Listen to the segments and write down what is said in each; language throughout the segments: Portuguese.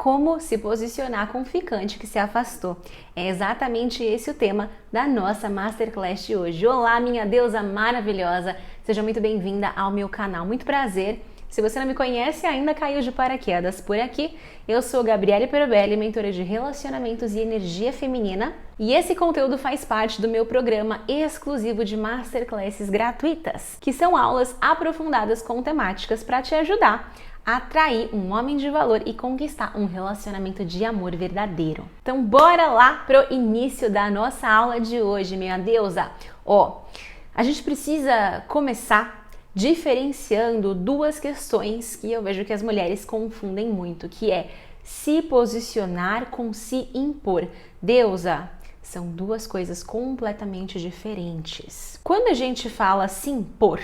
como se posicionar com o ficante que se afastou. É exatamente esse o tema da nossa Masterclass de hoje. Olá, minha deusa maravilhosa! Seja muito bem-vinda ao meu canal. Muito prazer! Se você não me conhece, ainda caiu de paraquedas por aqui. Eu sou Gabriele Perobelli, mentora de relacionamentos e energia feminina. E esse conteúdo faz parte do meu programa exclusivo de Masterclasses gratuitas, que são aulas aprofundadas com temáticas para te ajudar a atrair um homem de valor e conquistar um relacionamento de amor verdadeiro. Então bora lá pro início da nossa aula de hoje, minha deusa. A gente precisa começar diferenciando duas questões que eu vejo que as mulheres confundem muito, que é se posicionar com se impor. Deusa, são duas coisas completamente diferentes. Quando a gente fala se impor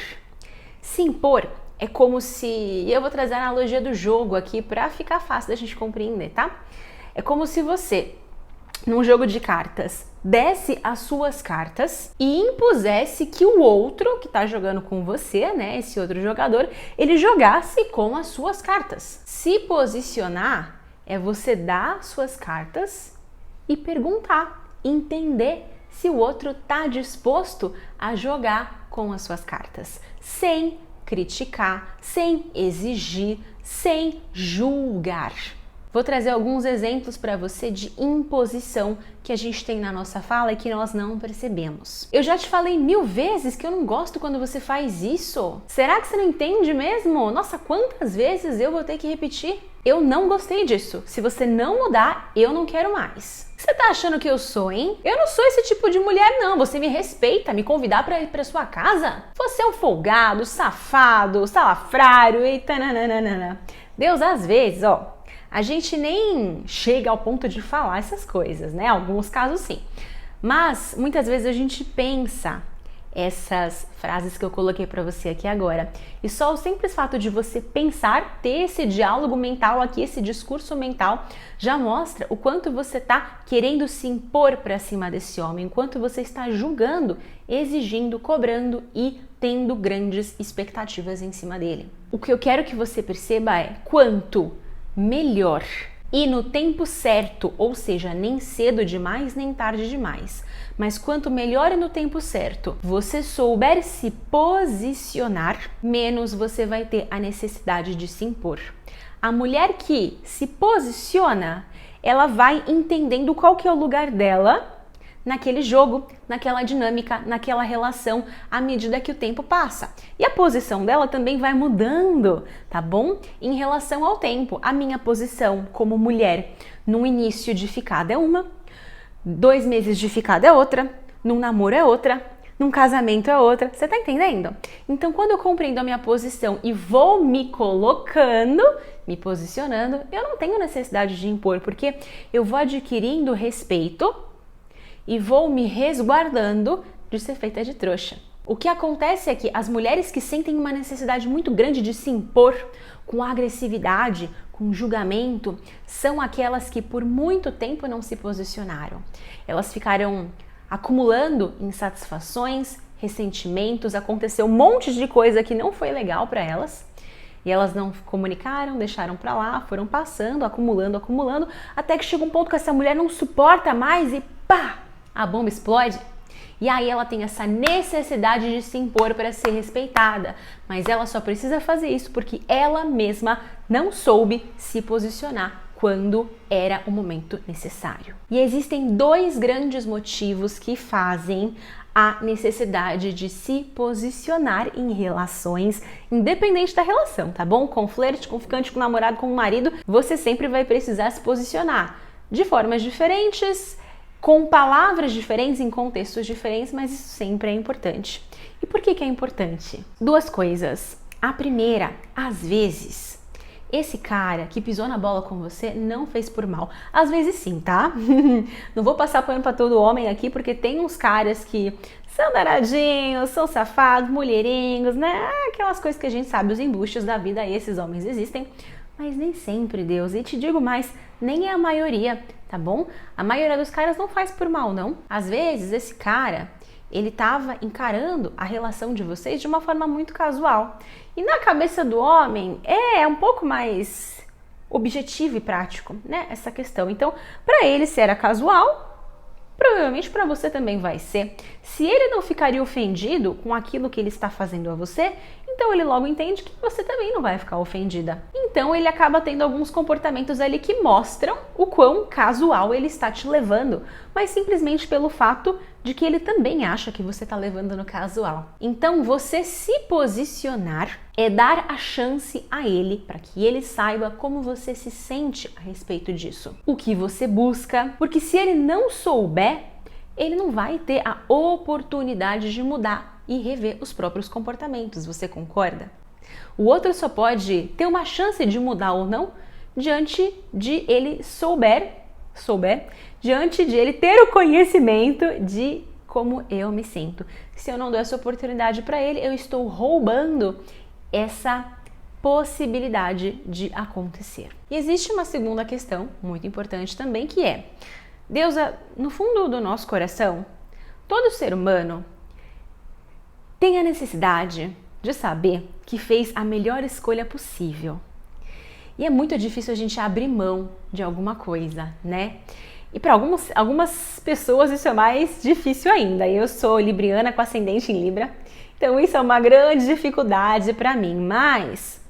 é como se... Eu vou trazer a analogia do jogo aqui para ficar fácil da gente compreender, tá? É como se você, num jogo de cartas, desse as suas cartas e impusesse que o outro que tá jogando com você, né, esse outro jogador, ele jogasse com as suas cartas. Se posicionar é você dar suas cartas e perguntar, entender se o outro tá disposto a jogar com as suas cartas, sem criticar, sem exigir, sem julgar. Vou trazer alguns exemplos para você de imposição que a gente tem na nossa fala e que nós não percebemos. Eu já te falei 1000 vezes que eu não gosto quando você faz isso. Será que você não entende mesmo? Nossa, quantas vezes eu vou ter que repetir? Eu não gostei disso. Se você não mudar, eu não quero mais. Você tá achando que eu sou, hein? Eu não sou esse tipo de mulher, não. Você me respeita, me convidar pra ir pra sua casa? Você é um folgado, safado, salafrário e tananana. Deus, às vezes, a gente nem chega ao ponto de falar essas coisas, né? Alguns casos sim. Mas muitas vezes a gente pensa essas frases que eu coloquei para você aqui agora. E só o simples fato de você pensar, ter esse diálogo mental aqui, esse discurso mental, já mostra o quanto você está querendo se impor para cima desse homem, o quanto você está julgando, exigindo, cobrando e tendo grandes expectativas em cima dele. O que eu quero que você perceba é quanto melhor e no tempo certo, ou seja, nem cedo demais, nem tarde demais, mas quanto melhor e no tempo certo você souber se posicionar, menos você vai ter a necessidade de se impor. A mulher que se posiciona, ela vai entendendo qual que é o lugar dela naquele jogo, naquela dinâmica, naquela relação, à medida que o tempo passa. E a posição dela também vai mudando, tá bom? Em relação ao tempo, a minha posição como mulher no início de ficada é uma, 2 meses de ficada é outra, num namoro é outra, num casamento é outra. Você tá entendendo? Então, quando eu compreendo a minha posição e vou me colocando, me posicionando, eu não tenho necessidade de impor, porque eu vou adquirindo respeito e vou me resguardando de ser feita de trouxa. O que acontece é que as mulheres que sentem uma necessidade muito grande de se impor com agressividade, com julgamento, são aquelas que por muito tempo não se posicionaram. Elas ficaram acumulando insatisfações, ressentimentos, aconteceu um monte de coisa que não foi legal para elas. E elas não comunicaram, deixaram pra lá, foram passando, acumulando, até que chega um ponto que essa mulher não suporta mais e pá! A bomba explode. E aí ela tem essa necessidade de se impor para ser respeitada. Mas ela só precisa fazer isso porque ela mesma não soube se posicionar quando era o momento necessário. E existem 2 grandes motivos que fazem a necessidade de se posicionar em relações, independente da relação, tá bom? Com flerte, com ficante, com namorado, com marido, você sempre vai precisar se posicionar de formas diferentes, com palavras diferentes, em contextos diferentes, mas isso sempre é importante. E por que é importante? 2 coisas. A primeira, às vezes, esse cara que pisou na bola com você não fez por mal. Às vezes sim, tá? Não vou passar pano pra todo homem aqui, porque tem uns caras que são danadinhos, são safados, mulherengos, né? Aquelas coisas que a gente sabe, os embustes da vida, esses homens existem. Mas nem sempre, Deus. E te digo mais, nem é a maioria, tá bom? A maioria dos caras não faz por mal, não. Às vezes, esse cara, ele estava encarando a relação de vocês de uma forma muito casual. E na cabeça do homem, é um pouco mais objetivo e prático, né, essa questão. Então, para ele se era casual, provavelmente para você também vai ser. Se ele não ficaria ofendido com aquilo que ele está fazendo a você, então ele logo entende que você também não vai ficar ofendida. Então ele acaba tendo alguns comportamentos ali que mostram o quão casual ele está te levando, mas simplesmente pelo fato de que ele também acha que você está levando no casual. Então você se posicionar é dar a chance a ele para que ele saiba como você se sente a respeito disso. O que você busca, porque se ele não souber, ele não vai ter a oportunidade de mudar e rever os próprios comportamentos, você concorda? O outro só pode ter uma chance de mudar ou não diante de ele diante de ele ter o conhecimento de como eu me sinto. Se eu não dou essa oportunidade para ele, eu estou roubando essa possibilidade de acontecer. E existe uma segunda questão muito importante também, que é: Deus, no fundo do nosso coração, todo ser humano tem a necessidade de saber que fez a melhor escolha possível. E é muito difícil a gente abrir mão de alguma coisa, né? E para algumas pessoas isso é mais difícil ainda. Eu sou libriana com ascendente em Libra, então isso é uma grande dificuldade para mim. Mas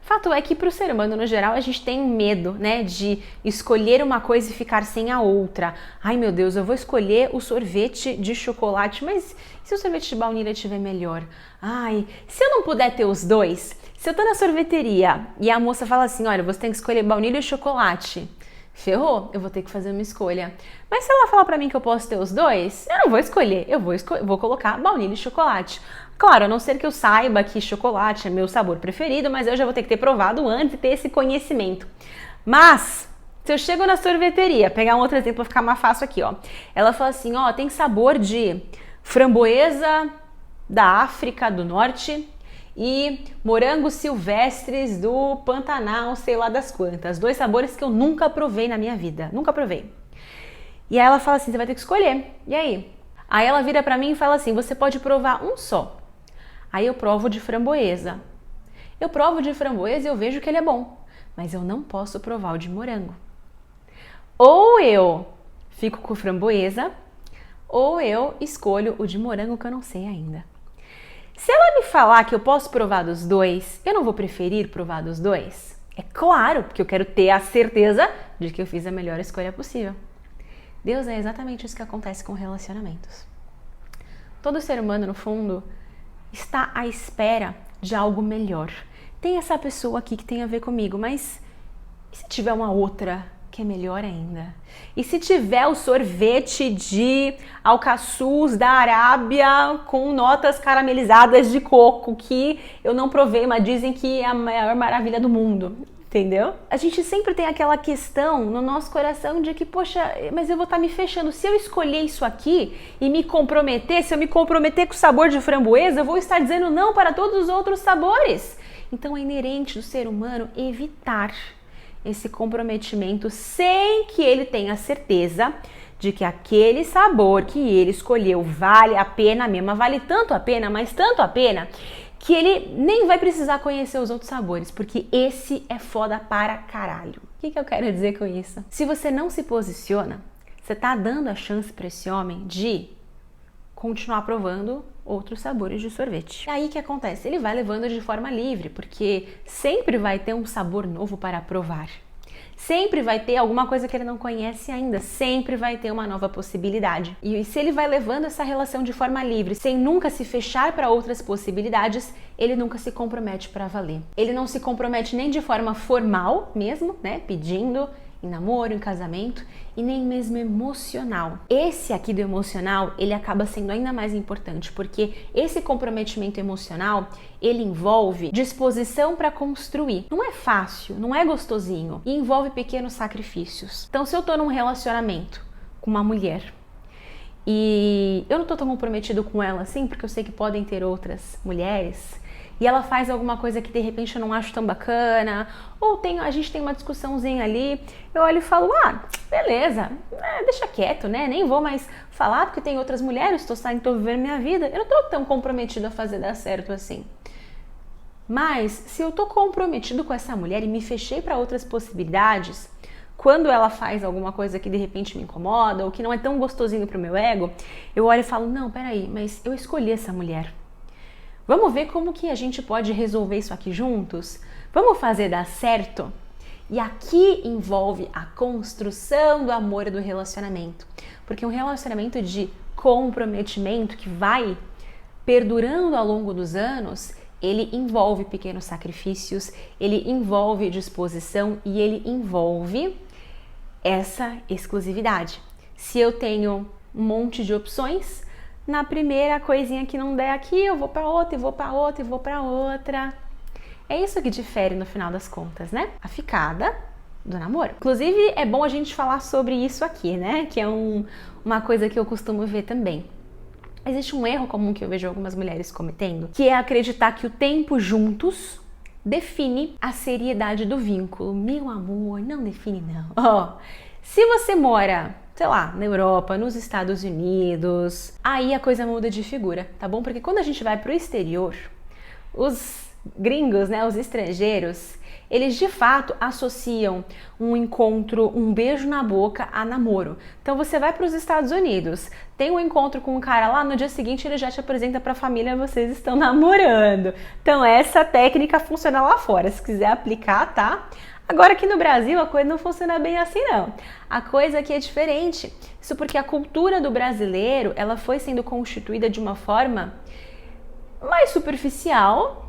fato é que para o ser humano no geral a gente tem medo, né, de escolher uma coisa e ficar sem a outra. Ai meu Deus, eu vou escolher o sorvete de chocolate, mas se o sorvete de baunilha estiver melhor? Ai, se eu não puder ter os dois, se eu tô na sorveteria e a moça fala assim, olha, você tem que escolher baunilha e chocolate, ferrou, eu vou ter que fazer uma escolha. Mas se ela falar pra mim que eu posso ter os dois, eu não vou escolher, eu vou colocar baunilha e chocolate. Claro, a não ser que eu saiba que chocolate é meu sabor preferido, mas eu já vou ter que ter provado antes e ter esse conhecimento. Mas se eu chego na sorveteria, pegar um outro exemplo para ficar mais fácil aqui, ó. Ela fala assim, ó, tem sabor de framboesa da África do Norte e morangos silvestres do Pantanal, sei lá das quantas. 2 sabores que eu nunca provei na minha vida, nunca provei. E aí ela fala assim, você vai ter que escolher. E aí? Aí ela vira pra mim e fala assim, você pode provar um só. Aí eu provo de framboesa. Eu provo de framboesa e eu vejo que ele é bom, mas eu não posso provar o de morango. Ou eu fico com framboesa, ou eu escolho o de morango que eu não sei ainda. Se ela me falar que eu posso provar dos dois, eu não vou preferir provar dos dois? É claro, porque eu quero ter a certeza de que eu fiz a melhor escolha possível. Deus, é exatamente isso que acontece com relacionamentos. Todo ser humano, no fundo, está à espera de algo melhor. Tem essa pessoa aqui que tem a ver comigo, mas e se tiver uma outra que é melhor ainda? E se tiver o sorvete de alcaçuz da Arábia com notas caramelizadas de coco, que eu não provei, mas dizem que é a maior maravilha do mundo? Entendeu? A gente sempre tem aquela questão no nosso coração de que, poxa, mas eu vou estar me fechando. Se eu escolher isso aqui e me comprometer, se eu me comprometer com o sabor de framboesa, eu vou estar dizendo não para todos os outros sabores. Então é inerente do ser humano evitar esse comprometimento sem que ele tenha certeza de que aquele sabor que ele escolheu vale a pena mesmo, vale tanto a pena, mas tanto a pena, que ele nem vai precisar conhecer os outros sabores, porque esse é foda para caralho. O que eu quero dizer com isso? Se você não se posiciona, você tá dando a chance para esse homem de continuar provando outros sabores de sorvete. E aí o que acontece? Ele vai levando de forma livre, porque sempre vai ter um sabor novo para provar. Sempre vai ter alguma coisa que ele não conhece ainda, sempre vai ter uma nova possibilidade. E se ele vai levando essa relação de forma livre, sem nunca se fechar para outras possibilidades, ele nunca se compromete para valer. Ele não se compromete nem de forma formal mesmo, né, pedindo em namoro, em casamento, e nem mesmo emocional. Esse aqui do emocional, ele acaba sendo ainda mais importante, porque esse comprometimento emocional, ele envolve disposição para construir. Não é fácil, não é gostosinho, e envolve pequenos sacrifícios. Então, se eu tô num relacionamento com uma mulher, e eu não tô tão comprometido com ela assim, porque eu sei que podem ter outras mulheres, e ela faz alguma coisa que de repente eu não acho tão bacana, ou a gente tem uma discussãozinha ali, eu olho e falo, beleza, deixa quieto, né? Nem vou mais falar porque tem outras mulheres, tô vivendo minha vida, eu não tô tão comprometido a fazer dar certo assim. Mas se eu tô comprometido com essa mulher e me fechei para outras possibilidades, quando ela faz alguma coisa que de repente me incomoda ou que não é tão gostosinho pro meu ego, eu olho e falo, não, peraí, mas eu escolhi essa mulher. Vamos ver como que a gente pode resolver isso aqui juntos? Vamos fazer dar certo? E aqui envolve a construção do amor e do relacionamento. Porque um relacionamento de comprometimento que vai perdurando ao longo dos anos, ele envolve pequenos sacrifícios, ele envolve disposição e ele envolve essa exclusividade. Se eu tenho um monte de opções, na primeira coisinha que não der aqui, eu vou para outra, e vou para outra, e vou para outra. É isso que difere no final das contas, né? A ficada do namoro. Inclusive, é bom a gente falar sobre isso aqui, né? Que é uma coisa que eu costumo ver também. Existe um erro comum que eu vejo algumas mulheres cometendo, que é acreditar que o tempo juntos define a seriedade do vínculo. Meu amor, não define não. Se você mora, sei lá, na Europa, nos Estados Unidos, aí a coisa muda de figura, tá bom? Porque quando a gente vai pro exterior, os gringos, né, os estrangeiros, eles de fato associam um encontro, um beijo na boca a namoro. Então você vai para os Estados Unidos, tem um encontro com um cara lá, no dia seguinte ele já te apresenta para a família, vocês estão namorando. Então essa técnica funciona lá fora, se quiser aplicar, tá? Agora aqui no Brasil a coisa não funciona bem assim não. A coisa aqui é diferente. Isso porque a cultura do brasileiro, ela foi sendo constituída de uma forma mais superficial,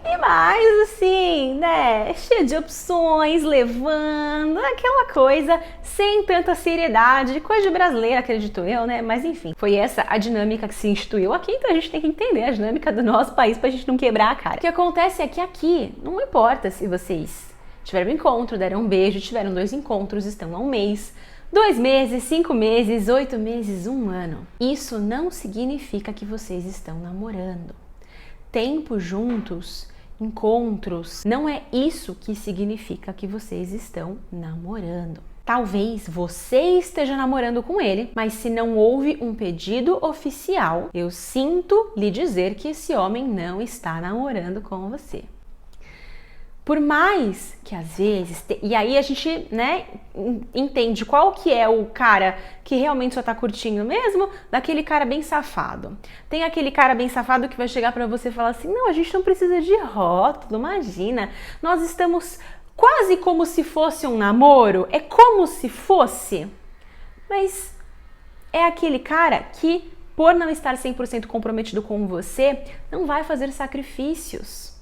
e mais assim, né, cheia de opções, levando aquela coisa sem tanta seriedade, coisa de brasileiro, acredito eu, né? Mas enfim, foi essa a dinâmica que se instituiu aqui, então a gente tem que entender a dinâmica do nosso país pra gente não quebrar a cara. O que acontece é que aqui, não importa se vocês tiveram um encontro, deram um beijo, tiveram 2 encontros, estão há 1 mês, 2 meses, 5 meses, 8 meses, 1 ano. Isso não significa que vocês estão namorando. Tempo juntos, encontros, não é isso que significa que vocês estão namorando. Talvez você esteja namorando com ele, mas se não houve um pedido oficial, eu sinto lhe dizer que esse homem não está namorando com você. Por mais que às vezes, e aí a gente, né, entende qual que é o cara que realmente só tá curtindo mesmo, daquele cara bem safado. Tem aquele cara bem safado que vai chegar pra você e falar assim, não, a gente não precisa de rótulo, imagina, nós estamos quase como se fosse um namoro, é como se fosse, mas é aquele cara que, por não estar 100% comprometido com você, não vai fazer sacrifícios.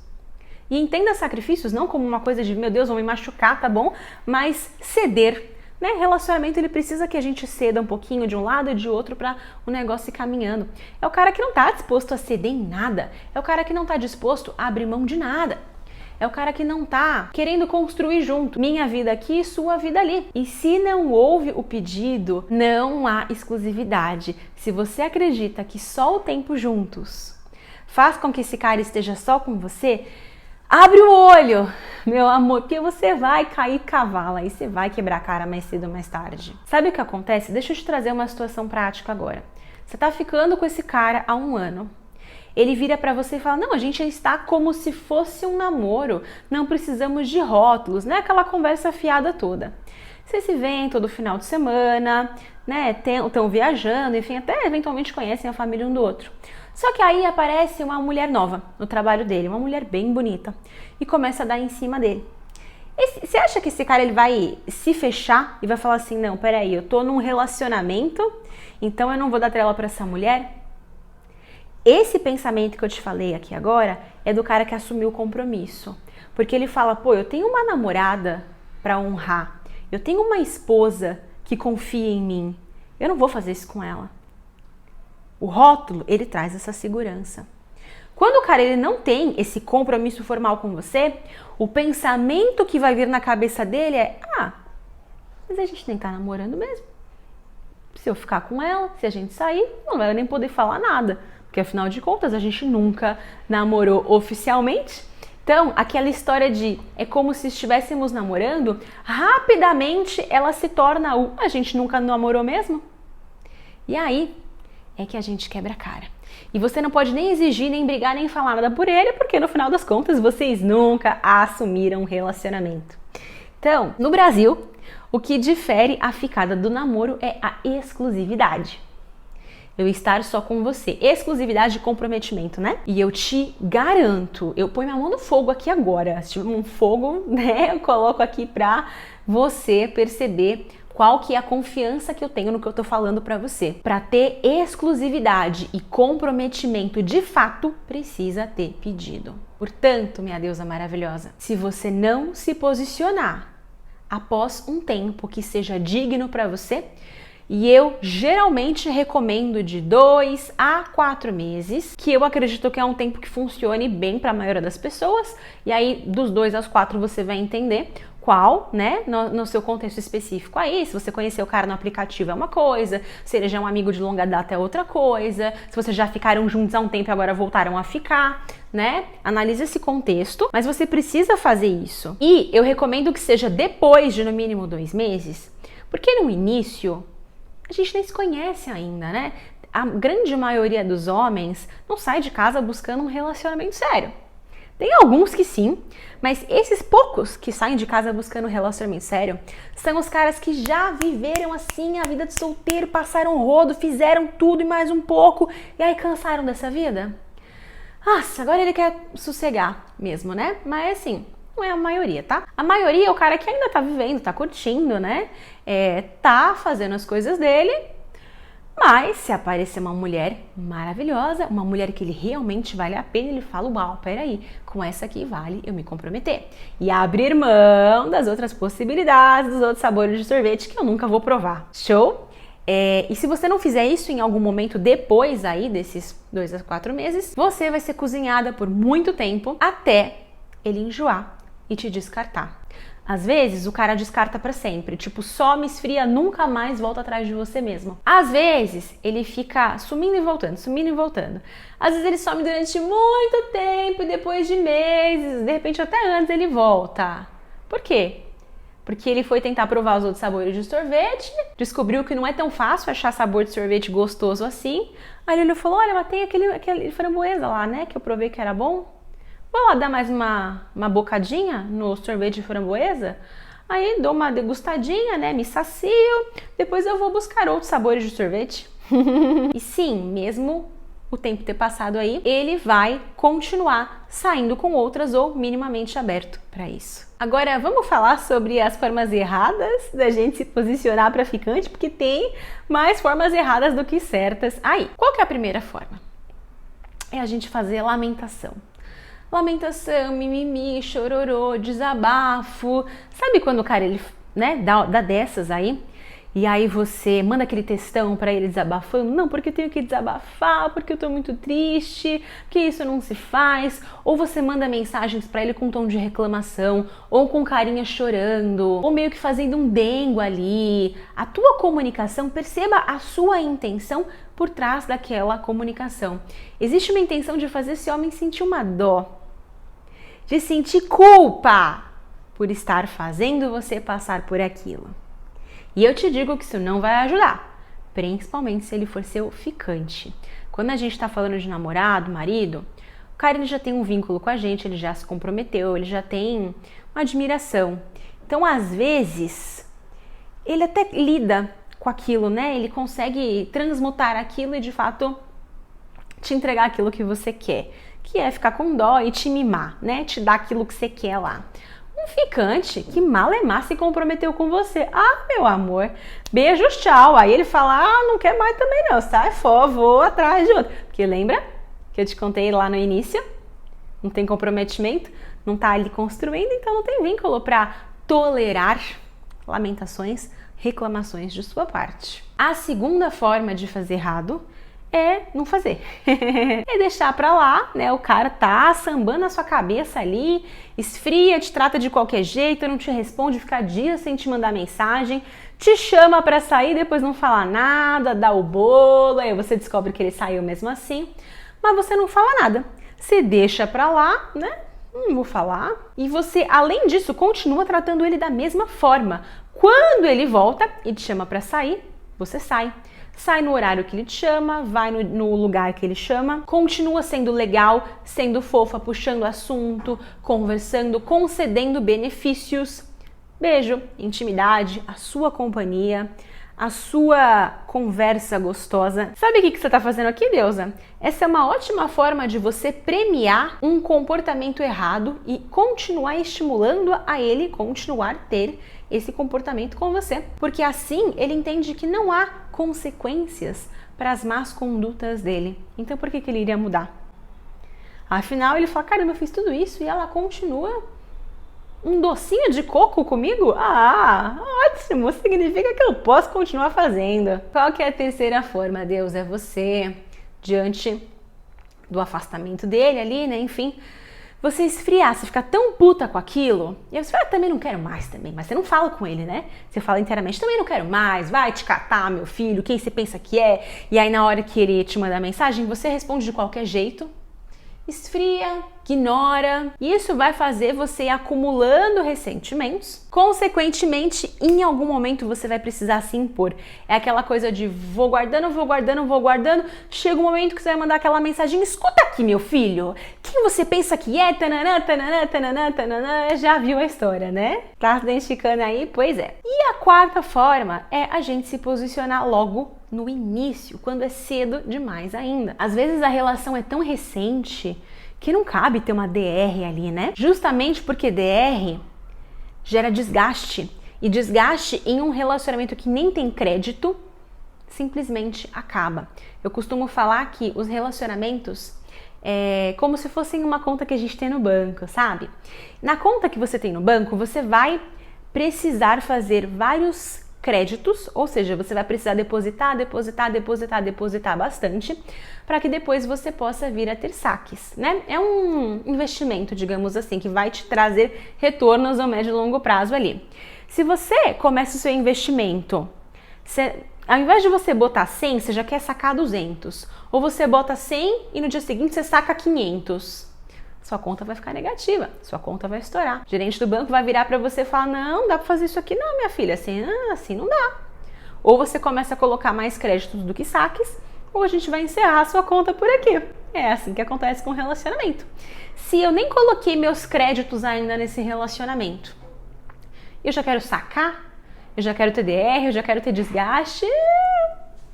E entenda sacrifícios não como uma coisa de, meu Deus, vão me machucar, tá bom? Mas ceder, né? Relacionamento, ele precisa que a gente ceda um pouquinho de um lado e de outro para o negócio ir caminhando. É o cara que não tá disposto a ceder em nada. É o cara que não tá disposto a abrir mão de nada. É o cara que não tá querendo construir junto. Minha vida aqui, sua vida ali. E se não houve o pedido, não há exclusividade. Se você acredita que só o tempo juntos faz com que esse cara esteja só com você, abre o olho, meu amor, porque você vai cair cavalo, aí você vai quebrar a cara mais cedo ou mais tarde. Sabe o que acontece? Deixa eu te trazer uma situação prática agora. Você tá ficando com esse cara há 1 ano. Ele vira pra você e fala, não, a gente está como se fosse um namoro, não precisamos de rótulos, né? Aquela conversa fiada toda. Vocês se veem todo final de semana, né? Estão viajando, enfim, até eventualmente conhecem a família um do outro. Só que aí aparece uma mulher nova no trabalho dele, uma mulher bem bonita, e começa a dar em cima dele. Você acha que esse cara ele vai se fechar e vai falar assim, não, peraí, eu tô num relacionamento, então eu não vou dar trela pra essa mulher? Esse pensamento que eu te falei aqui agora é do cara que assumiu o compromisso. Porque ele fala, pô, eu tenho uma namorada pra honrar, eu tenho uma esposa que confia em mim, eu não vou fazer isso com ela. O rótulo, ele traz essa segurança. Quando o cara ele não tem esse compromisso formal com você, o pensamento que vai vir na cabeça dele é, mas a gente nem tá namorando mesmo. Se eu ficar com ela, se a gente sair, não vai nem poder falar nada. Porque afinal de contas, a gente nunca namorou oficialmente. Então, aquela história de é como se estivéssemos namorando, rapidamente ela se torna a gente nunca namorou mesmo? E aí é que a gente quebra a cara. E você não pode nem exigir, nem brigar, nem falar nada por ele, porque no final das contas vocês nunca assumiram um relacionamento. Então, no Brasil, o que difere a ficada do namoro é a exclusividade. Eu estar só com você. Exclusividade de comprometimento, né? E eu te garanto, eu ponho minha mão no fogo aqui agora. Se tiver um fogo, né, eu coloco aqui pra você perceber qual que é a confiança que eu tenho no que eu tô falando pra você. Pra ter exclusividade e comprometimento de fato, precisa ter pedido. Portanto, minha deusa maravilhosa, se você não se posicionar após um tempo que seja digno pra você, e eu geralmente recomendo de 2 a 4 meses, que eu acredito que é um tempo que funcione bem para a maioria das pessoas, e aí dos 2 aos 4 você vai entender qual, né, no seu contexto específico aí. Se você conheceu o cara no aplicativo é uma coisa, se ele já é um amigo de longa data é outra coisa, se vocês já ficaram juntos há um tempo e agora voltaram a ficar, né? Analise esse contexto, mas você precisa fazer isso. E eu recomendo que seja depois de no mínimo 2 meses, porque no início a gente nem se conhece ainda, né? A grande maioria dos homens não sai de casa buscando um relacionamento sério. Tem alguns que sim, mas esses poucos que saem de casa buscando um relacionamento sério são os caras que já viveram assim a vida de solteiro, passaram rodo, fizeram tudo e mais um pouco e aí cansaram dessa vida. Nossa, agora ele quer sossegar mesmo, né? Mas assim, não é a maioria, tá? A maioria é o cara que ainda tá vivendo, tá curtindo, né? Tá fazendo as coisas dele, mas se aparecer uma mulher maravilhosa, uma mulher que ele realmente vale a pena, ele fala, uau, peraí, com essa aqui vale eu me comprometer. E abrir mão das outras possibilidades, dos outros sabores de sorvete que eu nunca vou provar. Show? E se você não fizer isso em algum momento depois aí desses 2 a 4 meses, você vai ser cozinhada por muito tempo até ele enjoar e te descartar. Às vezes o cara descarta pra sempre, tipo, some, esfria, nunca mais volta atrás de você mesmo. Às vezes ele fica sumindo e voltando, sumindo e voltando. Às vezes ele some durante muito tempo e depois de meses, de repente até antes ele volta. Por quê? Porque ele foi tentar provar os outros sabores de sorvete, descobriu que não é tão fácil achar sabor de sorvete gostoso assim. Aí ele falou, olha, mas tem aquele framboesa lá, né, que eu provei que era bom. Vou lá dar mais uma bocadinha no sorvete de framboesa, aí dou uma degustadinha, né, me sacio, depois eu vou buscar outros sabores de sorvete. E sim, mesmo o tempo ter passado aí, ele vai continuar saindo com outras ou minimamente aberto para isso. Agora vamos falar sobre as formas erradas da gente se posicionar para ficante, porque tem mais formas erradas do que certas aí. Qual que é a primeira forma? É a gente fazer lamentação. Lamentação, mimimi, chororô, desabafo. Sabe quando o cara, ele, né, dá dessas aí? E aí você manda aquele textão pra ele desabafando? Não, porque eu tenho que desabafar, porque eu tô muito triste, que isso não se faz. Ou você manda mensagens pra ele com tom de reclamação, ou com carinha chorando, ou meio que fazendo um dengo ali. A tua comunicação, perceba a sua intenção por trás daquela comunicação. Existe uma intenção de fazer esse homem sentir uma dó, de sentir culpa por estar fazendo você passar por aquilo. E eu te digo que isso não vai ajudar, principalmente se ele for seu ficante. Quando a gente está falando de namorado, marido, o cara ele já tem um vínculo com a gente, ele já se comprometeu, ele já tem uma admiração. Então, às vezes, ele até lida com aquilo, né? Ele consegue transmutar aquilo e, de fato, te entregar aquilo que você quer, que é ficar com dó e te mimar, né? Te dar aquilo que você quer lá. Um ficante que malemar se comprometeu com você. Ah, meu amor, beijos, tchau. Aí ele fala, não quer mais também não, sai fora, vou atrás de outro. Porque lembra que eu te contei lá no início? Não tem comprometimento, não tá ali construindo, então não tem vínculo para tolerar lamentações, reclamações de sua parte. A segunda forma de fazer errado é não fazer. É deixar pra lá, né? O cara tá sambando a sua cabeça ali, esfria, te trata de qualquer jeito, não te responde, fica dias sem te mandar mensagem, te chama pra sair, depois não fala nada, dá o bolo, aí você descobre que ele saiu mesmo assim, mas você não fala nada. Você deixa pra lá, né? Não vou falar. E você, além disso, continua tratando ele da mesma forma. Quando ele volta e te chama pra sair, você sai. Sai no horário que ele te chama, vai no lugar que ele chama, continua sendo legal, sendo fofa, puxando assunto, conversando, concedendo benefícios. Beijo, intimidade, a sua companhia, a sua conversa gostosa. Sabe o que você tá fazendo aqui, deusa? Essa é uma ótima forma de você premiar um comportamento errado e continuar estimulando a ele continuar a ter esse comportamento com você. Porque assim ele entende que não há consequências para as más condutas dele. Então por que ele iria mudar? Afinal, ele fala, caramba, eu fiz tudo isso e ela continua um docinho de coco comigo? Ah, ótimo! Significa que eu posso continuar fazendo. Qual que é a terceira forma, Deus? É você, diante do afastamento dele ali, né? Enfim, você esfriar, você ficar tão puta com aquilo, e aí você fala, também não quero mais também, mas você não fala com ele, né? Você fala inteiramente, também não quero mais, vai te catar, meu filho, quem você pensa que é? E aí na hora que ele te manda mensagem, você responde de qualquer jeito, esfria, ignora, e isso vai fazer você ir acumulando ressentimentos. Consequentemente, em algum momento você vai precisar se impor. É aquela coisa de vou guardando, vou guardando, vou guardando. Chega um momento que você vai mandar aquela mensagem, escuta aqui, meu filho, quem você pensa que é? Tananã, tananã, tananã, tananã. Já viu a história, né? Tá se identificando aí? Pois é. E a quarta forma é a gente se posicionar logo no início, quando é cedo demais ainda. Às vezes a relação é tão recente que não cabe ter uma DR ali, né? Justamente porque DR gera desgaste. E desgaste em um relacionamento que nem tem crédito, simplesmente acaba. Eu costumo falar que os relacionamentos é como se fossem uma conta que a gente tem no banco, sabe? Na conta que você tem no banco, você vai precisar fazer vários créditos, ou seja, você vai precisar depositar bastante para que depois você possa vir a ter saques, né? É um investimento, digamos assim, que vai te trazer retornos ao médio e longo prazo ali. Se você começa o seu investimento, ao invés de você botar 100, você já quer sacar 200, ou você bota 100 e no dia seguinte você saca 500. Sua conta vai ficar negativa, sua conta vai estourar. O gerente do banco vai virar para você e falar, não dá para fazer isso aqui não, minha filha, assim não dá. Ou você começa a colocar mais créditos do que saques, ou a gente vai encerrar a sua conta por aqui. É assim que acontece com o relacionamento. Se eu nem coloquei meus créditos ainda nesse relacionamento, eu já quero sacar, eu já quero ter DR, eu já quero ter desgaste,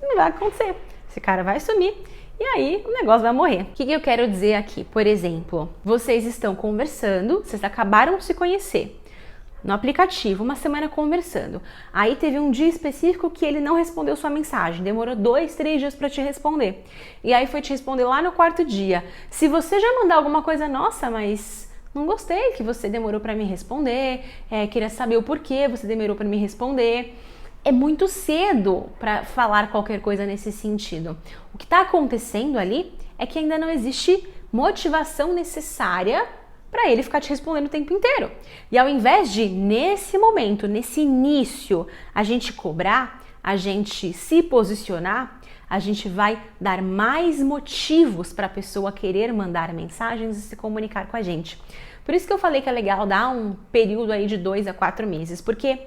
não vai acontecer. Esse cara vai sumir. E aí o negócio vai morrer. O que eu quero dizer aqui? Por exemplo, vocês estão conversando, vocês acabaram de se conhecer no aplicativo, uma semana conversando. Aí teve um dia específico que ele não respondeu sua mensagem, demorou 2, 3 dias para te responder. E aí foi te responder lá no 4º dia. Se você já mandar alguma coisa, nossa, mas não gostei que você demorou para me responder, queria saber o porquê você demorou para me responder. É muito cedo para falar qualquer coisa nesse sentido. O que está acontecendo ali é que ainda não existe motivação necessária para ele ficar te respondendo o tempo inteiro. E ao invés de, nesse momento, nesse início, a gente cobrar, a gente se posicionar, a gente vai dar mais motivos para a pessoa querer mandar mensagens e se comunicar com a gente. Por isso que eu falei que é legal dar um período aí de 2 a 4 meses, porque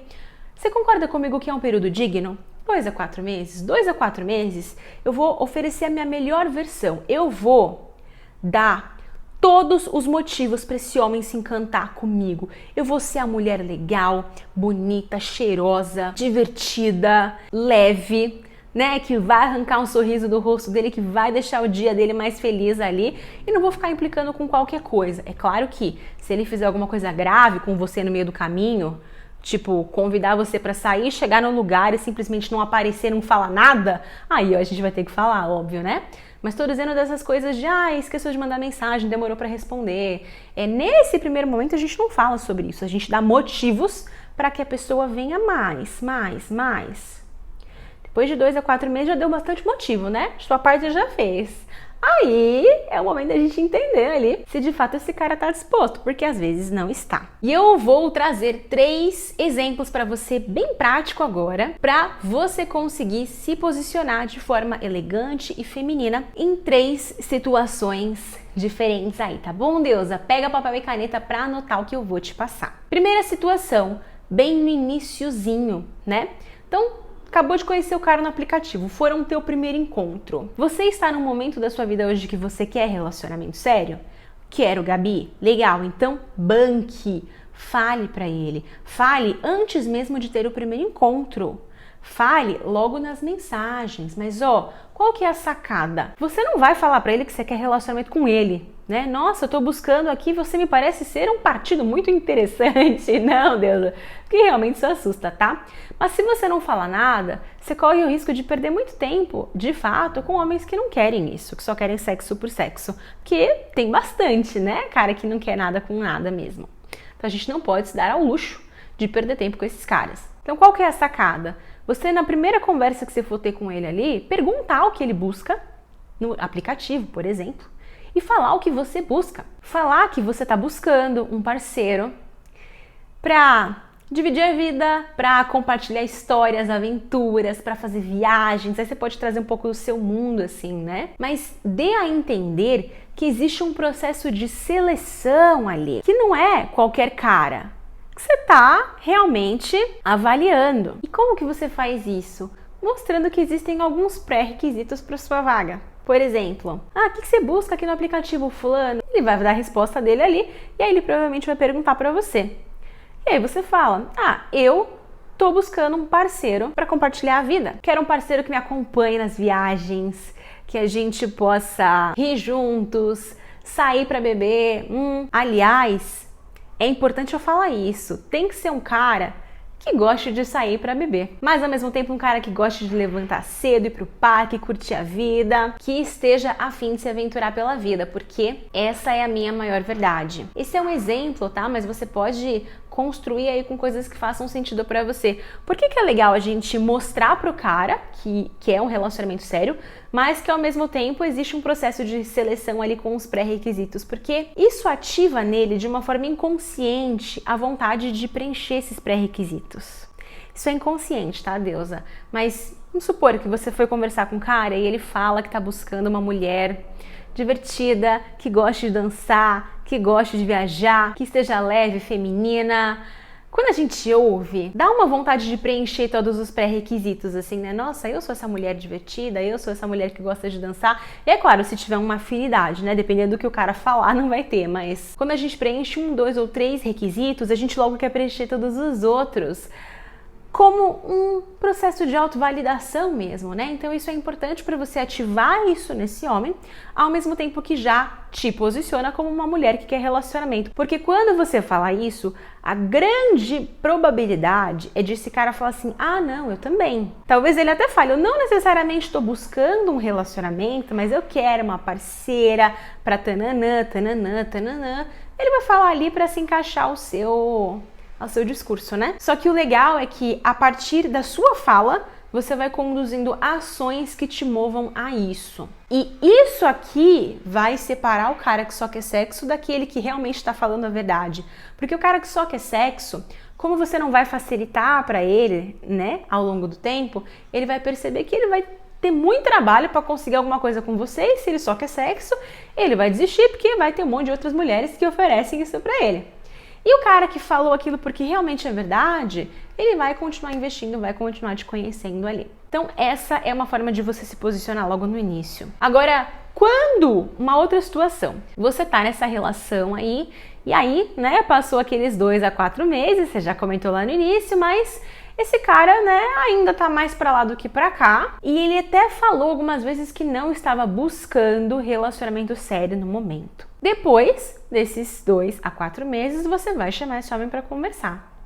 você concorda comigo que é um período digno? 2 a 4 meses? 2 a 4 meses, eu vou oferecer a minha melhor versão. Eu vou dar todos os motivos para esse homem se encantar comigo. Eu vou ser a mulher legal, bonita, cheirosa, divertida, leve, né? Que vai arrancar um sorriso do rosto dele, que vai deixar o dia dele mais feliz ali. E não vou ficar implicando com qualquer coisa. É claro que se ele fizer alguma coisa grave com você no meio do caminho, tipo, convidar você pra sair, chegar no lugar e simplesmente não aparecer, não falar nada, aí ó, a gente vai ter que falar, óbvio, né? Mas tô dizendo dessas coisas de, esqueceu de mandar mensagem, demorou pra responder. Nesse primeiro momento a gente não fala sobre isso, a gente dá motivos para que a pessoa venha mais. Depois de 2 a 4 meses já deu bastante motivo, né? Sua parte já fez. Aí é o momento da gente entender ali se de fato esse cara tá disposto, porque às vezes não está. E eu vou trazer 3 exemplos para você bem prático agora, para você conseguir se posicionar de forma elegante e feminina em 3 situações diferentes aí, tá bom, deusa? Pega papel e caneta para anotar o que eu vou te passar. Primeira situação, bem no iniciozinho, né? Então, acabou de conhecer o cara no aplicativo, foram ter o primeiro encontro. Você está num momento da sua vida hoje que você quer relacionamento sério? Quero, Gabi. Legal, então banque. Fale pra ele. Fale antes mesmo de ter o primeiro encontro. Fale logo nas mensagens. Mas qual que é a sacada? Você não vai falar pra ele que você quer relacionamento com ele, né? Nossa, eu tô buscando aqui, você me parece ser um partido muito interessante. Não, Deus, que realmente isso assusta, tá? Mas se você não falar nada, você corre o risco de perder muito tempo, de fato, com homens que não querem isso, que só querem sexo por sexo. Porque tem bastante, né, cara, que não quer nada com nada mesmo. Então a gente não pode se dar ao luxo de perder tempo com esses caras. Então qual que é a sacada? Você, na primeira conversa que você for ter com ele ali, perguntar o que ele busca no aplicativo, por exemplo, e falar o que você busca. Falar que você está buscando um parceiro para dividir a vida, para compartilhar histórias, aventuras, para fazer viagens. Aí você pode trazer um pouco do seu mundo, assim, né? Mas dê a entender que existe um processo de seleção ali, que não é qualquer cara, que você está realmente avaliando. E como que você faz isso? Mostrando que existem alguns pré-requisitos para sua vaga. Por exemplo, o que você busca aqui no aplicativo fulano? Ele vai dar a resposta dele ali e aí ele provavelmente vai perguntar para você. E aí você fala, eu tô buscando um parceiro para compartilhar a vida. Quero um parceiro que me acompanhe nas viagens, que a gente possa rir juntos, sair para beber. Aliás, é importante eu falar isso. Tem que ser um cara que goste de sair para beber, mas ao mesmo tempo um cara que goste de levantar cedo, ir pro parque, curtir a vida, que esteja a fim de se aventurar pela vida, porque essa é a minha maior verdade. Esse é um exemplo, tá? Mas você pode construir aí com coisas que façam sentido para você. Por que é legal a gente mostrar pro cara que é um relacionamento sério, mas que ao mesmo tempo existe um processo de seleção ali com os pré-requisitos? Porque isso ativa nele de uma forma inconsciente a vontade de preencher esses pré-requisitos. Isso é inconsciente, tá, deusa? Mas vamos supor que você foi conversar com um cara e ele fala que tá buscando uma mulher divertida, que goste de dançar, que goste de viajar, que esteja leve, feminina. Quando a gente ouve, dá uma vontade de preencher todos os pré-requisitos, assim, né? Nossa, eu sou essa mulher divertida, eu sou essa mulher que gosta de dançar. E é claro, se tiver uma afinidade, né? Dependendo do que o cara falar, não vai ter. Mas quando a gente preenche 1, 2 ou 3 requisitos, a gente logo quer preencher todos os outros, como um processo de autovalidação mesmo, né? Então isso é importante para você ativar isso nesse homem, ao mesmo tempo que já te posiciona como uma mulher que quer relacionamento. Porque quando você fala isso, a grande probabilidade é de esse cara falar assim, não, eu também. Talvez ele até fale, eu não necessariamente estou buscando um relacionamento, mas eu quero uma parceira para tananã, tananã, tananã. Ele vai falar ali para se encaixar ao seu discurso, né? Só que o legal é que a partir da sua fala, você vai conduzindo ações que te movam a isso. E isso aqui vai separar o cara que só quer sexo daquele que realmente está falando a verdade. Porque o cara que só quer sexo, como você não vai facilitar para ele, né, ao longo do tempo, ele vai perceber que ele vai ter muito trabalho para conseguir alguma coisa com você, e se ele só quer sexo, ele vai desistir porque vai ter um monte de outras mulheres que oferecem isso para ele. E o cara que falou aquilo porque realmente é verdade, ele vai continuar investindo, vai continuar te conhecendo ali. Então essa é uma forma de você se posicionar logo no início. Agora, quando uma outra situação, você tá nessa relação aí, e aí, né, passou aqueles 2 a 4 meses, você já comentou lá no início, mas esse cara, né, ainda tá mais pra lá do que pra cá, e ele até falou algumas vezes que não estava buscando relacionamento sério no momento. Depois desses 2 a 4 meses, você vai chamar esse homem pra conversar.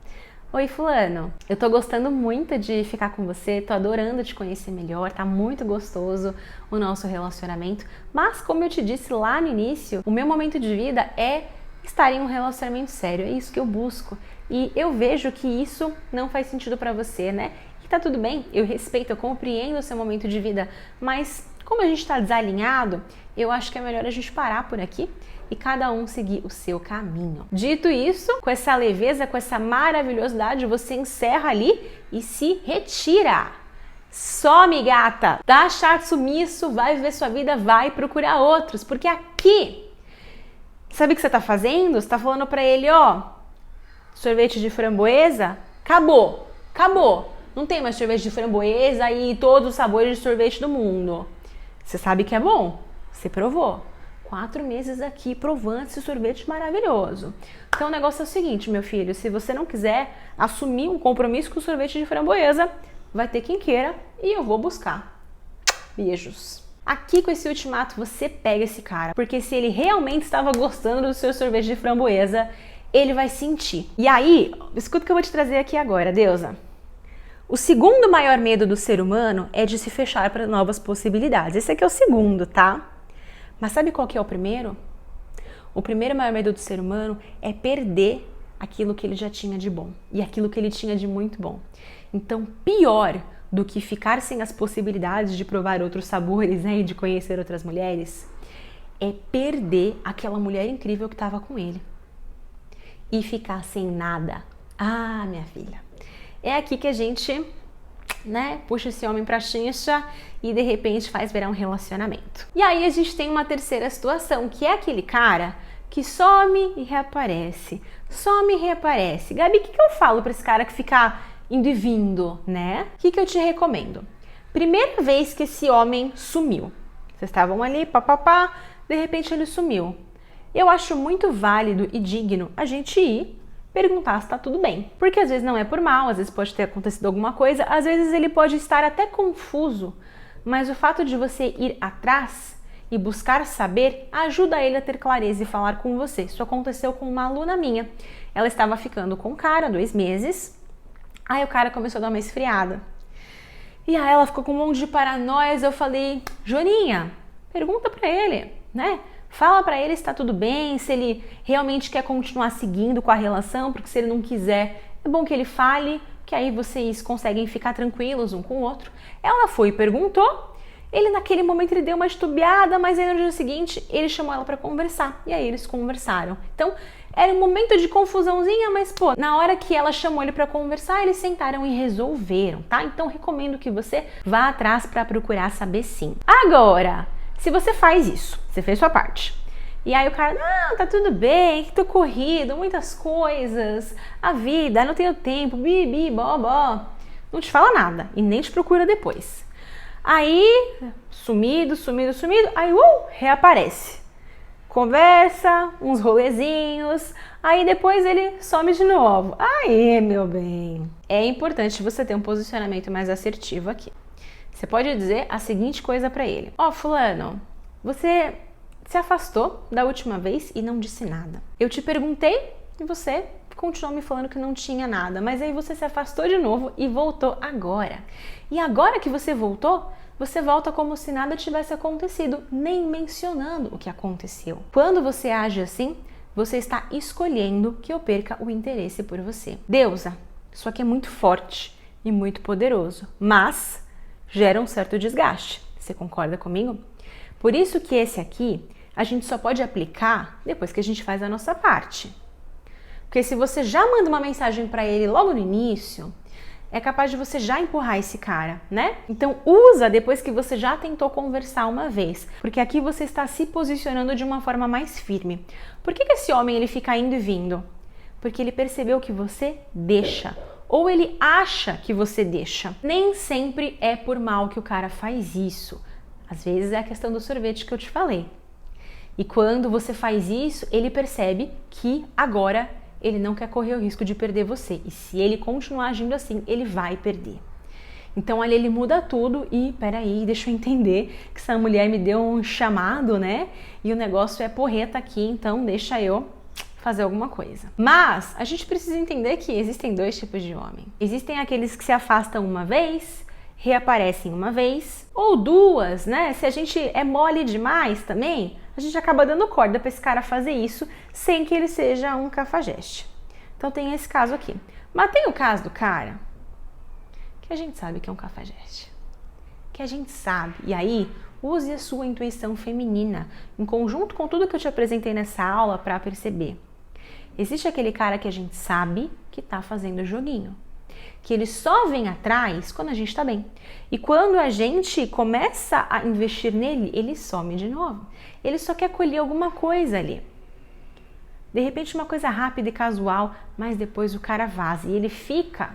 Oi, fulano, eu tô gostando muito de ficar com você, tô adorando te conhecer melhor, tá muito gostoso o nosso relacionamento, mas como eu te disse lá no início, o meu momento de vida é estar em um relacionamento sério, é isso que eu busco. E eu vejo que isso não faz sentido pra você, né? E tá tudo bem, eu respeito, eu compreendo o seu momento de vida, mas como a gente tá desalinhado, eu acho que é melhor a gente parar por aqui e cada um seguir o seu caminho. Dito isso, com essa leveza, com essa maravilhosidade, você encerra ali e se retira. Some, gata! Dá chato sumiço, vai viver sua vida, vai procurar outros, porque aqui, sabe o que você tá fazendo? Você tá falando pra ele, sorvete de framboesa, acabou. Não tem mais sorvete de framboesa e todos os sabores de sorvete do mundo. Você sabe que é bom, você provou. 4 meses aqui provando esse sorvete maravilhoso. Então o negócio é o seguinte, meu filho, se você não quiser assumir um compromisso com o sorvete de framboesa, vai ter quem queira e eu vou buscar. Beijos. Aqui com esse ultimato você pega esse cara, porque se ele realmente estava gostando do seu sorvete de framboesa, ele vai sentir. E aí, escuta o que eu vou te trazer aqui agora, deusa. O segundo maior medo do ser humano é de se fechar para novas possibilidades. Esse aqui é o segundo, tá? Mas sabe qual que é o primeiro? O primeiro maior medo do ser humano é perder aquilo que ele já tinha de bom e aquilo que ele tinha de muito bom. Então, pior do que ficar sem as possibilidades de provar outros sabores, né, e de conhecer outras mulheres, é perder aquela mulher incrível que estava com ele e ficar sem nada. Ah, minha filha, é aqui que a gente, né, puxa esse homem pra chincha e de repente faz virar um relacionamento. E aí a gente tem uma terceira situação, que é aquele cara que some e reaparece, some e reaparece. Gabi, o que eu falo pra esse cara que fica indo e vindo, né? O que eu te recomendo? Primeira vez que esse homem sumiu, vocês estavam ali, papapá, de repente ele sumiu. Eu acho muito válido e digno a gente ir perguntar se tá tudo bem. Porque às vezes não é por mal, às vezes pode ter acontecido alguma coisa, às vezes ele pode estar até confuso, mas o fato de você ir atrás e buscar saber ajuda ele a ter clareza e falar com você. Isso aconteceu com uma aluna minha. Ela estava ficando com um cara 2 meses, aí o cara começou a dar uma esfriada. E aí ela ficou com um monte de paranoias, eu falei, Joaninha, pergunta pra ele, né? Fala pra ele se tá tudo bem, se ele realmente quer continuar seguindo com a relação, porque se ele não quiser, é bom que ele fale, que aí vocês conseguem ficar tranquilos um com o outro. Ela foi e perguntou, ele naquele momento ele deu uma titubeada, mas aí no dia seguinte ele chamou ela pra conversar, e aí eles conversaram. Então, era um momento de confusãozinha, mas pô, na hora que ela chamou ele pra conversar, eles sentaram e resolveram, tá? Então, recomendo que você vá atrás pra procurar saber sim. Agora, se você faz isso, você fez sua parte, e aí o cara, não, tá tudo bem, tô corrido, muitas coisas, a vida, não tenho tempo, bibi, bobó, não te fala nada e nem te procura depois. Aí, sumido, aí reaparece. Conversa, uns rolezinhos, aí depois ele some de novo. Aí, meu bem, é importante você ter um posicionamento mais assertivo aqui. Você pode dizer a seguinte coisa pra ele. Ó, fulano, você se afastou da última vez e não disse nada. Eu te perguntei e você continuou me falando que não tinha nada, mas aí você se afastou de novo e voltou agora. E agora que você voltou, você volta como se nada tivesse acontecido, nem mencionando o que aconteceu. Quando você age assim, você está escolhendo que eu perca o interesse por você. Deusa, isso aqui é muito forte e muito poderoso, mas gera um certo desgaste. Você concorda comigo? Por isso que esse aqui a gente só pode aplicar depois que a gente faz a nossa parte. Porque se você já manda uma mensagem para ele logo no início, é capaz de você já empurrar esse cara, né? Então usa depois que você já tentou conversar uma vez, porque aqui você está se posicionando de uma forma mais firme. Por que esse homem ele fica indo e vindo? Porque ele percebeu que você deixa, ou ele acha que você deixa. Nem sempre é por mal que o cara faz isso. Às vezes é a questão do sorvete que eu te falei. E quando você faz isso, ele percebe que agora ele não quer correr o risco de perder você. E se ele continuar agindo assim, ele vai perder. Então ali ele muda tudo e, peraí, deixa eu entender que essa mulher me deu um chamado, né? E o negócio é porreta aqui, então deixa eu fazer alguma coisa. Mas a gente precisa entender que existem 2 tipos de homem. Existem aqueles que se afastam uma vez, reaparecem uma vez, ou 2, né? Se a gente é mole demais também, a gente acaba dando corda para esse cara fazer isso sem que ele seja um cafajeste. Então tem esse caso aqui. Mas tem o caso do cara que a gente sabe que é um cafajeste. Que a gente sabe. E aí, use a sua intuição feminina em conjunto com tudo que eu te apresentei nessa aula para perceber. Existe aquele cara que a gente sabe que tá fazendo joguinho. Que ele só vem atrás quando a gente tá bem. E quando a gente começa a investir nele, ele some de novo. Ele só quer colher alguma coisa ali. De repente uma coisa rápida e casual, mas depois o cara vaza. E ele fica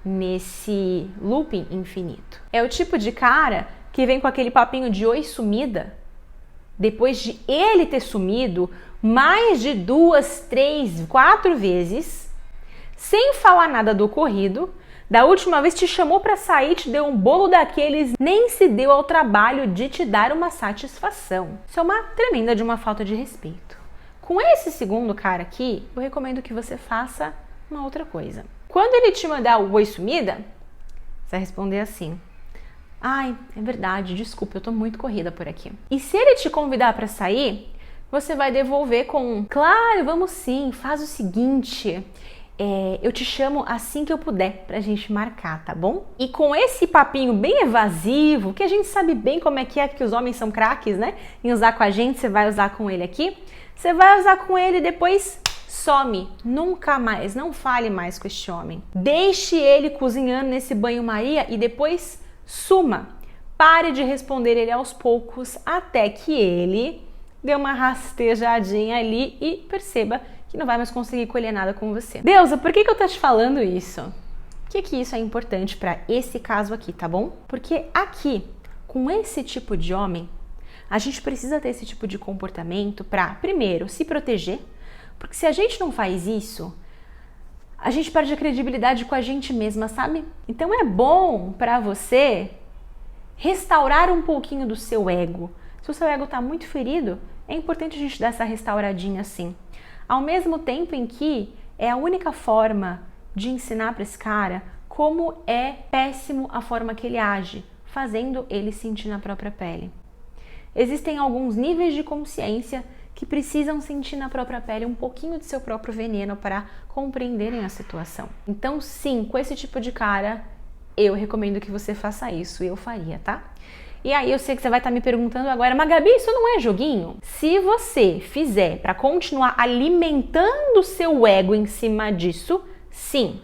nesse looping infinito. É o tipo de cara que vem com aquele papinho de oi sumida, depois de ele ter sumido mais de 2, 3, 4 vezes, sem falar nada do ocorrido. Da última vez te chamou para sair, te deu um bolo daqueles, nem se deu ao trabalho de te dar uma satisfação. Isso é uma tremenda de uma falta de respeito. Com esse segundo cara aqui, eu recomendo que você faça uma outra coisa. Quando ele te mandar o oi sumida, você vai responder assim: ai, é verdade, desculpa, eu tô muito corrida por aqui. E se ele te convidar para sair, você vai devolver com: claro, vamos sim, faz o seguinte, eu te chamo assim que eu puder pra gente marcar, tá bom? E com esse papinho bem evasivo, que a gente sabe bem como é, que os homens são craques, né? Em usar com a gente, você vai usar com ele aqui. Você vai usar com ele e depois some. Nunca mais, não fale mais com este homem. Deixe ele cozinhando nesse banho-maria e depois suma. Pare de responder ele aos poucos até que ele dê uma rastejadinha ali e perceba que não vai mais conseguir colher nada com você. Deusa, por que eu tô te falando isso? Por que isso é importante para esse caso aqui, tá bom? Porque aqui, com esse tipo de homem, a gente precisa ter esse tipo de comportamento para, primeiro, se proteger, porque se a gente não faz isso, a gente perde a credibilidade com a gente mesma, sabe? Então é bom para você restaurar um pouquinho do seu ego. Se o seu ego tá muito ferido, é importante a gente dar essa restauradinha assim. Ao mesmo tempo em que é a única forma de ensinar para esse cara como é péssimo a forma que ele age, fazendo ele sentir na própria pele. Existem alguns níveis de consciência que precisam sentir na própria pele um pouquinho de seu próprio veneno para compreenderem a situação. Então, sim, com esse tipo de cara, eu recomendo que você faça isso, eu faria, tá? E aí eu sei que você vai estar me perguntando agora, mas Gabi, isso não é joguinho? Se você fizer para continuar alimentando o seu ego em cima disso, sim.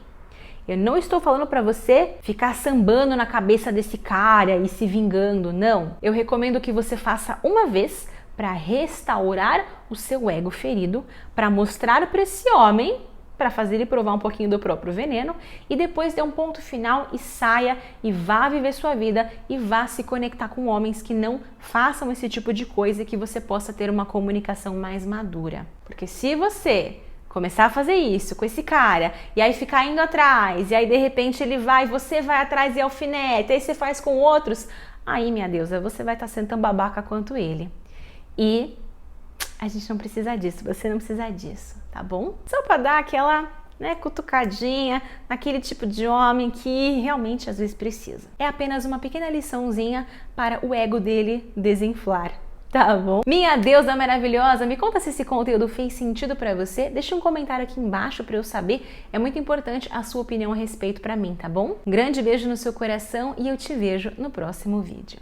Eu não estou falando para você ficar sambando na cabeça desse cara e se vingando, não. Eu recomendo que você faça uma vez para restaurar o seu ego ferido, para mostrar para esse homem, para fazer ele provar um pouquinho do próprio veneno e depois dê um ponto final e saia e vá viver sua vida e vá se conectar com homens que não façam esse tipo de coisa e que você possa ter uma comunicação mais madura. Porque se você começar a fazer isso com esse cara e aí ficar indo atrás e aí de repente ele vai, você vai atrás e alfinete, aí você faz com outros, aí minha deusa, você vai estar sendo tão babaca quanto ele. E a gente não precisa disso, você não precisa disso, tá bom? Só para dar aquela, cutucadinha naquele tipo de homem que realmente às vezes precisa. É apenas uma pequena liçãozinha para o ego dele desinflar, tá bom? Minha deusa maravilhosa, me conta se esse conteúdo fez sentido para você. Deixa um comentário aqui embaixo para eu saber. É muito importante a sua opinião a respeito para mim, tá bom? Um grande beijo no seu coração e eu te vejo no próximo vídeo.